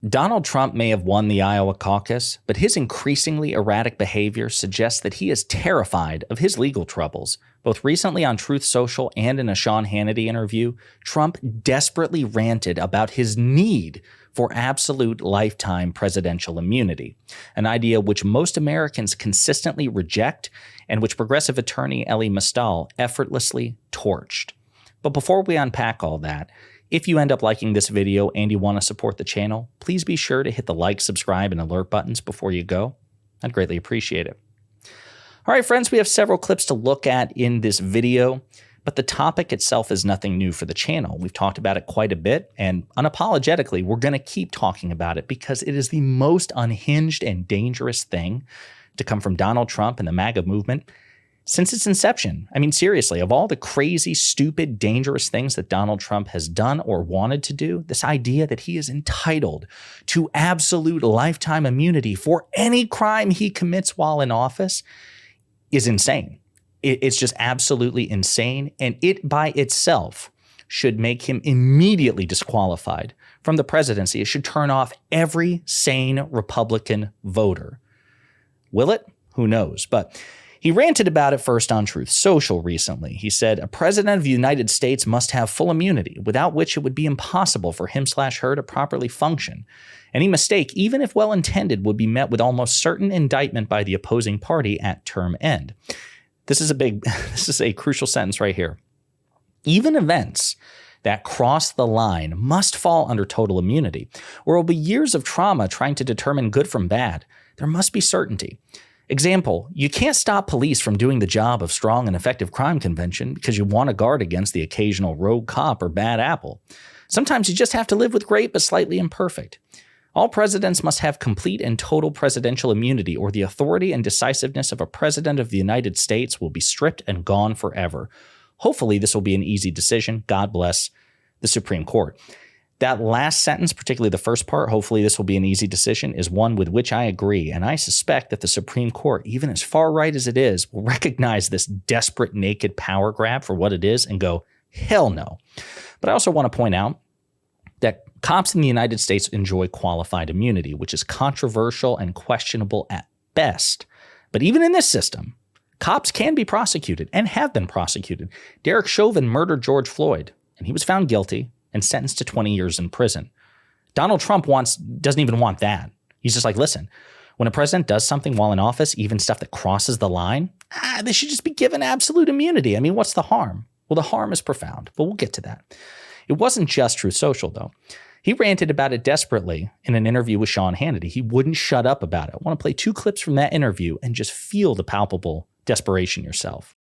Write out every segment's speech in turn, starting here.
Donald Trump may have won the Iowa caucus, but his increasingly erratic behavior suggests that he is terrified of his legal troubles. Both recently on Truth Social and in a Sean Hannity interview, Trump desperately ranted about his need for absolute lifetime presidential immunity, an idea which most Americans consistently reject and which progressive attorney Elie Mystal effortlessly torched. But before we unpack all that, if you end up liking this video and you want to support the channel, please be sure to hit the like, subscribe, and alert buttons before you go. I'd greatly appreciate it. All right, friends, we have several clips to look at in this video, but the topic itself is nothing new for the channel. We've talked about it quite a bit, and unapologetically, we're going to keep talking about it because it is the most unhinged and dangerous thing to come from Donald Trump and the MAGA movement since its inception. I mean, seriously, of all the crazy, stupid, dangerous things that Donald Trump has done or wanted to do, this idea that he is entitled to absolute lifetime immunity for any crime he commits while in office is insane. It's just absolutely insane. And it by itself should make him immediately disqualified from the presidency. It should turn off every sane Republican voter. Will it? Who knows? But he ranted about it first on Truth Social recently. He said, "A president of the United States must have full immunity, without which it would be impossible for him/her to properly function. Any mistake, even if well-intended, would be met with almost certain indictment by the opposing party at term end." This is a crucial sentence right here. Even events that cross the line must fall under total immunity, or it will be years of trauma trying to determine good from bad. There must be certainty. Example, you can't stop police from doing the job of strong and effective crime prevention because you want to guard against the occasional rogue cop or bad apple. Sometimes you just have to live with great but slightly imperfect. All presidents must have complete and total presidential immunity, or the authority and decisiveness of a president of the United States will be stripped and gone forever. Hopefully this will be an easy decision. God bless the Supreme Court. That last sentence, particularly the first part, hopefully this will be an easy decision, is one with which I agree. And I suspect that the Supreme Court, even as far right as it is, will recognize this desperate naked power grab for what it is and go, hell no. But I also want to point out that cops in the United States enjoy qualified immunity, which is controversial and questionable at best. But even in this system, cops can be prosecuted and have been prosecuted. Derek Chauvin murdered George Floyd, and he was found guilty and sentenced to 20 years in prison. Donald Trump doesn't even want that. He's just like, listen, when a president does something while in office, even stuff that crosses the line, they should just be given absolute immunity. I mean, what's the harm? Well, the harm is profound, but we'll get to that. It wasn't just Truth Social, though. He ranted about it desperately in an interview with Sean Hannity. He wouldn't shut up about it. I want to play 2 clips from that interview and just feel the palpable desperation yourself.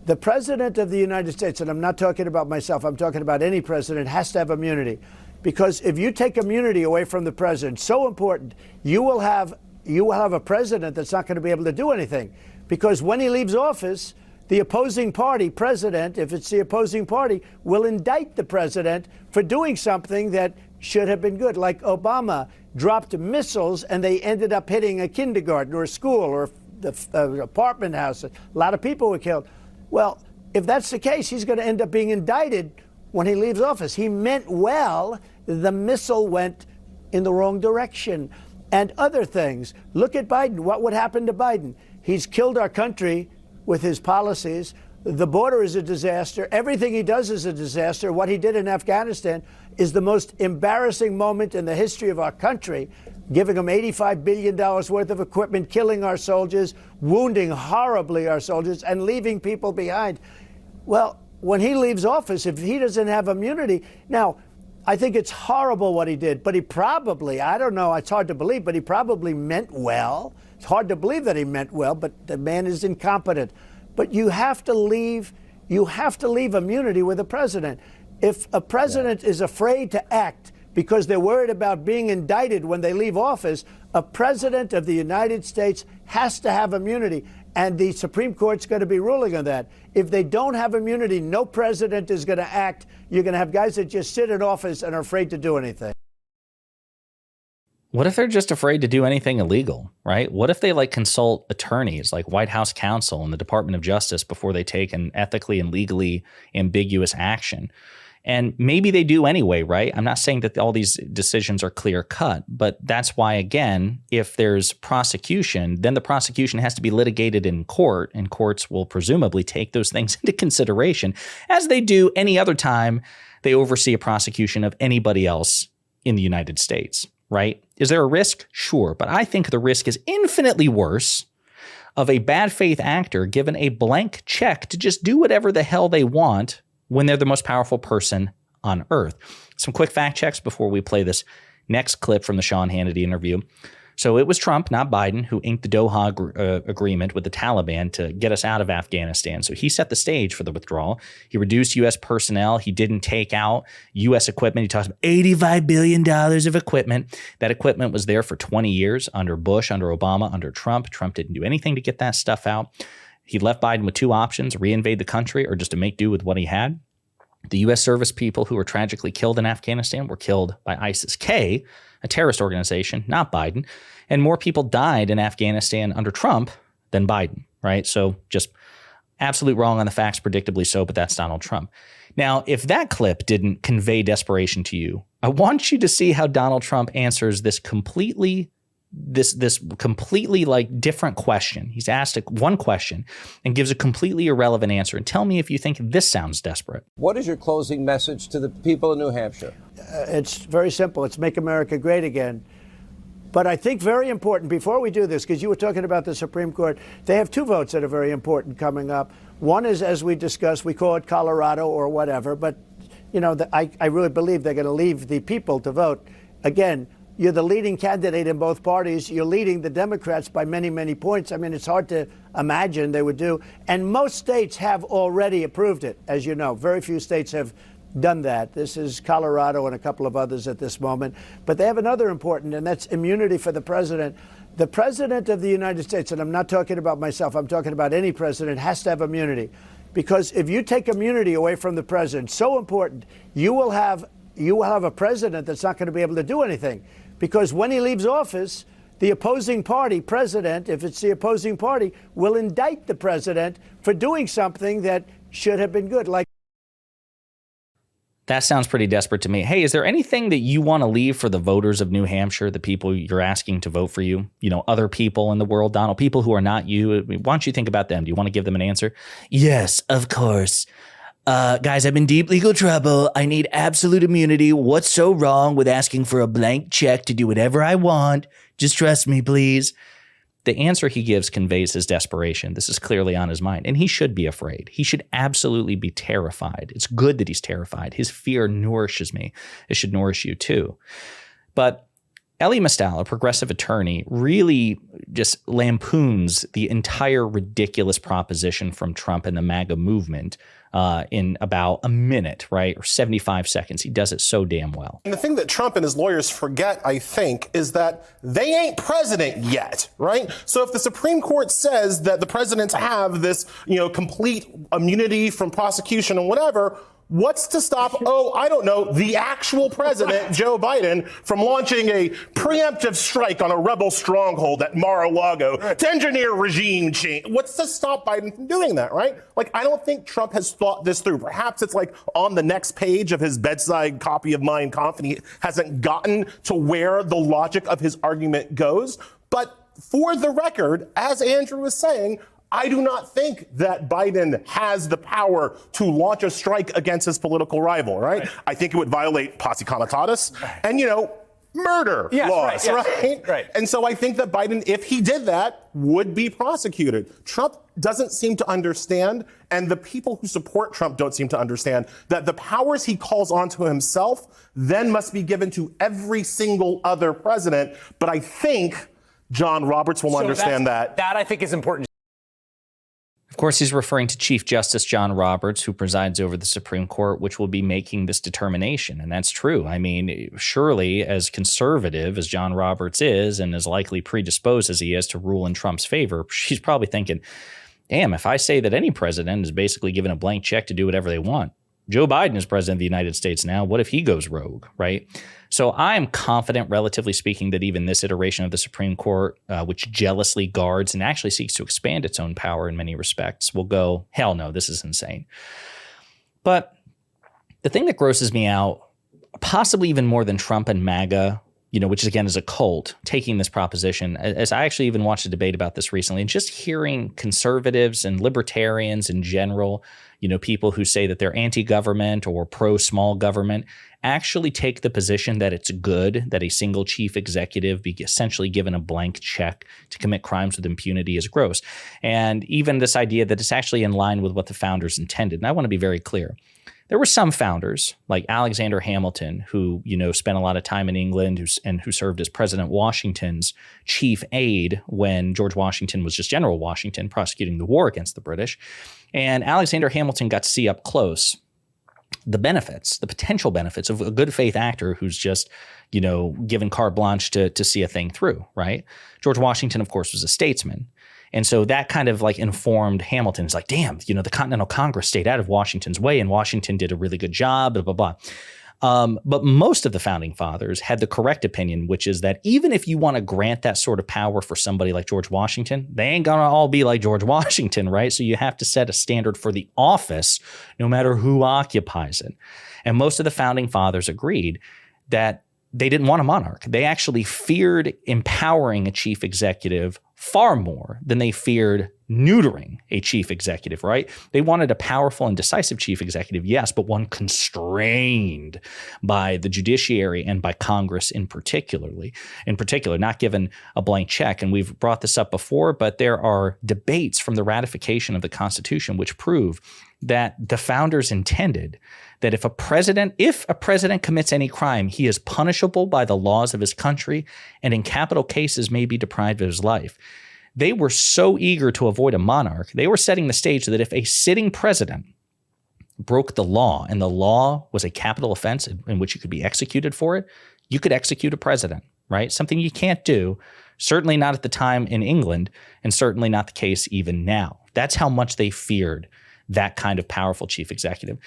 The president of the United States, and I'm not talking about myself, I'm talking about any president, has to have immunity. Because if you take immunity away from the president, so important, you will have a president that's not going to be able to do anything. Because when he leaves office, the opposing party, president, if it's the opposing party, will indict the president for doing something that should have been good. Like Obama dropped missiles and they ended up hitting a kindergarten or a school or the apartment house. A lot of people were killed. Well, if that's the case, he's going to end up being indicted when he leaves office. He meant well. The missile went in the wrong direction. And other things. Look at Biden. What would happen to Biden? He's killed our country with his policies. The border is a disaster. Everything he does is a disaster. What he did in Afghanistan is the most embarrassing moment in the history of our country, giving them $85 billion worth of equipment, killing our soldiers, wounding horribly our soldiers, and leaving people behind. Well, when he leaves office, if he doesn't have immunity, now, I think it's horrible what he did, but he probably, I don't know, it's hard to believe, but he probably meant well. It's hard to believe that he meant well, but the man is incompetent. But you have to leave immunity with a president. If a president is afraid to act because they're worried about being indicted when they leave office, a president of the United States has to have immunity. And the Supreme Court's going to be ruling on that. If they don't have immunity, no president is going to act. You're going to have guys that just sit in office and are afraid to do anything. What if they're just afraid to do anything illegal, right? What if they consult attorneys like White House counsel and the Department of Justice before they take an ethically and legally ambiguous action? And maybe they do anyway, right? I'm not saying that all these decisions are clear cut, but that's why, again, if there's prosecution, then the prosecution has to be litigated in court, and courts will presumably take those things into consideration as they do any other time they oversee a prosecution of anybody else in the United States, right? Is there a risk? Sure. But I think the risk is infinitely worse of a bad faith actor given a blank check to just do whatever the hell they want when they're the most powerful person on earth. Some quick fact checks before we play this next clip from the Sean Hannity interview. So it was Trump, not Biden, who inked the Doha agreement with the Taliban to get us out of Afghanistan. So he set the stage for the withdrawal. He reduced U.S. personnel. He didn't take out U.S. equipment. He talks about $85 billion of equipment. That equipment was there for 20 years under Bush, under Obama, under Trump. Trump didn't do anything to get that stuff out. He left Biden with two options: reinvade the country or just to make do with what he had. The U.S. service people who were tragically killed in Afghanistan were killed by ISIS-K, a terrorist organization, not Biden. And more people died in Afghanistan under Trump than Biden, right? So just absolute wrong on the facts, predictably so, but that's Donald Trump. Now, if that clip didn't convey desperation to you, I want you to see how Donald Trump answers this completely like different question. He's asked one question and gives a completely irrelevant answer. And tell me if you think this sounds desperate. What is your closing message to the people of New Hampshire? It's very simple. It's make America great again. But I think very important, before we do this, because you were talking about the Supreme Court, they have two votes that are very important coming up. One is, as we discussed, we call it Colorado or whatever, but you know, I really believe they're going to leave the people to vote. Again, you're the leading candidate in both parties. You're leading the Democrats by many, many points. I mean, it's hard to imagine they would do. And most states have already approved it, as you know. Very few states have done that. This is Colorado and a couple of others at this moment. But they have another important, and that's immunity for the president. The president of the United States, and I'm not talking about myself, I'm talking about any president, has to have immunity. Because if you take immunity away from the president, so important, you will have a president that's not going to be able to do anything. Because when he leaves office, the opposing party, president, if it's the opposing party, will indict the president for doing something that should have been good. That sounds pretty desperate to me. Hey, is there anything that you want to leave for the voters of New Hampshire, the people you're asking to vote for you? You know, other people in the world, Donald, people who are not you. Why don't you think about them? Do you want to give them an answer? Yes, of course. Guys, I'm in deep legal trouble. I need absolute immunity. What's so wrong with asking for a blank check to do whatever I want? Just trust me, please. The answer he gives conveys his desperation. This is clearly on his mind, and he should be afraid. He should absolutely be terrified. It's good that he's terrified. His fear nourishes me. It should nourish you too. But Ellie Mastal, a progressive attorney, really just lampoons the entire ridiculous proposition from Trump and the MAGA movement in about a minute, right? Or 75 seconds. He does it so damn well. And the thing that Trump and his lawyers forget, I think, is that they ain't president yet, right? So if the Supreme Court says that the presidents have this, complete immunity from prosecution and whatever, what's to stop, I don't know, the actual president, Joe Biden, from launching a preemptive strike on a rebel stronghold at Mar-a-Lago to engineer regime change? What's to stop Biden from doing that, right? I don't think Trump has thought this through. Perhaps it's on the next page of his bedside copy of Mein Kampf, and he hasn't gotten to where the logic of his argument goes. But for the record, as Andrew was saying, I do not think that Biden has the power to launch a strike against his political rival, right? I think it would violate posse comitatus and, murder laws, right? And so I think that Biden, if he did that, would be prosecuted. Trump doesn't seem to understand, and the people who support Trump don't seem to understand, that the powers he calls onto himself then must be given to every single other president. But I think John Roberts will understand that. That I think is important. Of course, he's referring to Chief Justice John Roberts, who presides over the Supreme Court, which will be making this determination. And that's true. I mean, surely as conservative as John Roberts is and as likely predisposed as he is to rule in Trump's favor, she's probably thinking, damn, if I say that any president is basically given a blank check to do whatever they want, Joe Biden is president of the United States now. What if he goes rogue, right? So I am confident, relatively speaking, that even this iteration of the Supreme Court, which jealously guards and actually seeks to expand its own power in many respects, will go, hell no, this is insane. But The thing that grosses me out, possibly even more than Trump and MAGA, which again is a cult, taking this proposition, as I actually even watched a debate about this recently, and just hearing conservatives and libertarians in general, people who say that they're anti-government or pro-small government, actually take the position that it's good that a single chief executive be essentially given a blank check to commit crimes with impunity is gross. And even this idea that it's actually in line with what the founders intended. And I want to be very clear. There were some founders like Alexander Hamilton, who, spent a lot of time in England and who served as President Washington's chief aide when George Washington was just General Washington prosecuting the war against the British. And Alexander Hamilton got to see up close the potential benefits of a good faith actor who's just, given carte blanche to see a thing through, right? George Washington, of course, was a statesman. And so that kind of informed Hamilton. It's like, damn, the Continental Congress stayed out of Washington's way and Washington did a really good job, blah, blah, blah. But most of the founding fathers had the correct opinion, which is that even if you want to grant that sort of power for somebody like George Washington, they ain't going to all be like George Washington, right? So you have to set a standard for the office, no matter who occupies it. And most of the founding fathers agreed that they didn't want a monarch. They actually feared empowering a chief executive far more than they feared neutering a chief executive, right? They wanted a powerful and decisive chief executive, yes, but one constrained by the judiciary and by Congress in particular, not given a blank check. And we've brought this up before, but there are debates from the ratification of the Constitution which prove that the founders intended that if a president commits any crime, he is punishable by the laws of his country and in capital cases may be deprived of his life. They were so eager to avoid a monarch, they were setting the stage so that if a sitting president broke the law and the law was a capital offense in which you could be executed for it, you could execute a president, right? Something you can't do, certainly not at the time in England, and certainly not the case even now. That's how much they feared that kind of powerful chief executive.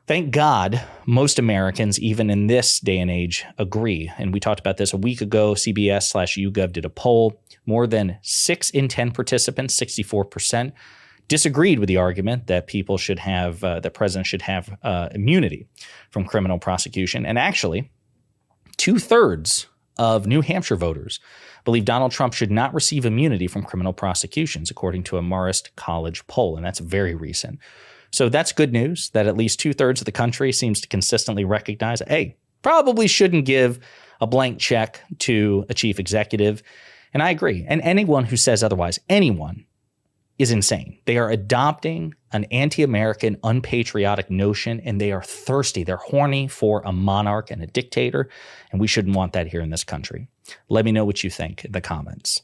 Thank God, most Americans, even in this day and age, agree. And we talked about this a week ago. CBS/YouGov did a poll. More than 6 in 10 participants, 64%, disagreed with the argument that people should have, that presidents should have immunity from criminal prosecution. And actually, 2/3 of New Hampshire voters believe Donald Trump should not receive immunity from criminal prosecutions, according to a Marist College poll. And that's very recent. So that's good news that at least 2/3 of the country seems to consistently recognize, hey, probably shouldn't give a blank check to a chief executive. And I agree. And anyone who says otherwise, anyone, is insane. They are adopting an anti-American, unpatriotic notion, and they are thirsty. They're horny for a monarch and a dictator, and we shouldn't want that here in this country. Let me know what you think in the comments.